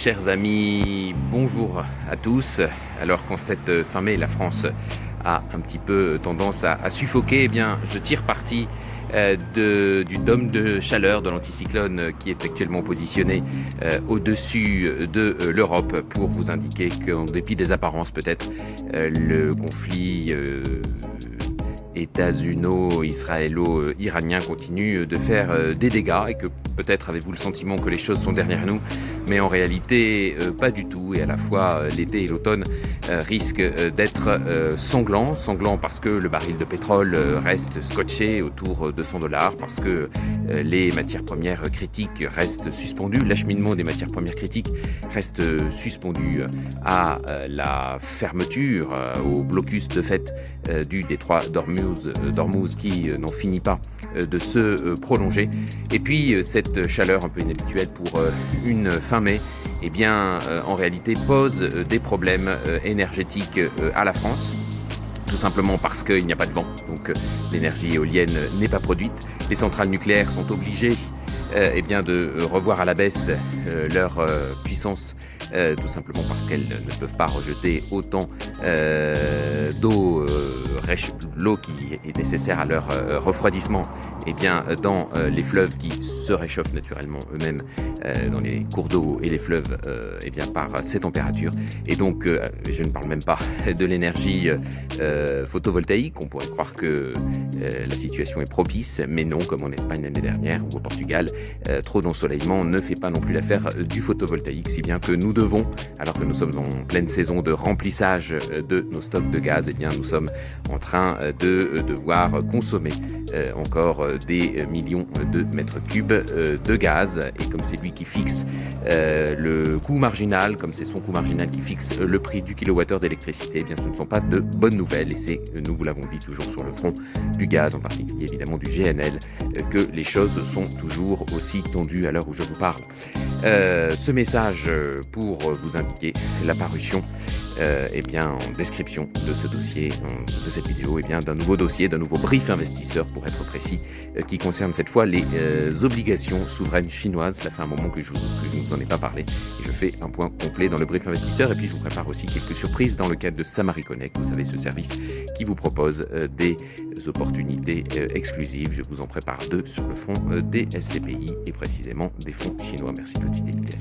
chers amis, bonjour à tous. Alors qu'en cette fin mai, la France a un petit peu tendance à suffoquer, eh bien, je tire parti du dôme de chaleur de l'anticyclone qui est actuellement positionné au-dessus de l'Europe pour vous indiquer qu'en dépit des apparences peut-être, le conflit états-uno-israélo-iranien continue de faire des dégâts et que peut-être avez-vous le sentiment que les choses sont derrière nous, mais en réalité pas du tout. Et à la fois l'été et l'automne risquent d'être sanglants parce que le baril de pétrole reste scotché autour de $100, parce que les matières premières critiques restent suspendues, l'acheminement des matières premières critiques reste suspendu à la fermeture, au blocus de fait du détroit d'Ormuz qui n'en finit pas de se prolonger. Et puis cette chaleur un peu inhabituelle pour une fin mai, eh bien en réalité pose des problèmes énergétiques à la France. Tout simplement parce qu'il n'y a pas de vent, donc l'énergie éolienne n'est pas produite. Les centrales nucléaires sont obligées eh bien, de revoir à la baisse leur puissance, tout simplement parce qu'elles ne peuvent pas rejeter autant d'eau, l'eau qui est nécessaire à leur refroidissement, eh bien, dans les fleuves qui se réchauffent naturellement eux-mêmes, dans les cours d'eau et les fleuves, eh bien, par ces températures. Et donc, je ne parle même pas de l'énergie photovoltaïque. On pourrait croire que la situation est propice, mais non, comme en Espagne l'année dernière ou au Portugal, trop d'ensoleillement ne fait pas non plus l'affaire du photovoltaïque, si bien que nous devons, alors que nous sommes en pleine saison de remplissage de nos stocks de gaz, eh bien, nous sommes en train de devoir consommer encore des millions de mètres cubes de gaz. Et comme c'est lui qui fixe le coût marginal, comme c'est son coût marginal qui fixe le prix du kilowattheure d'électricité, eh bien, ce ne sont pas de bonnes nouvelles. Et c'est, nous vous l'avons dit, toujours sur le front du gaz, en particulier évidemment du GNL, que les choses sont toujours aussi tendues à l'heure où je vous parle. Ce message pour vous indiquer la parution eh bien, en description de ce dossier, de cette vidéo, eh bien, d'un nouveau dossier, d'un nouveau brief investisseur pour être précis, qui concerne cette fois les obligations souveraines chinoises. Ça fait un moment que je ne vous en ai pas parlé et je fais un point complet dans le brief investisseur. Et puis je vous prépare aussi quelques surprises dans le cadre de Samari Connect, vous savez, ce service qui vous propose des opportunités exclusives. Je vous en prépare deux sur le front des SCPI et précisément des fonds chinois. Merci de votre fidélité.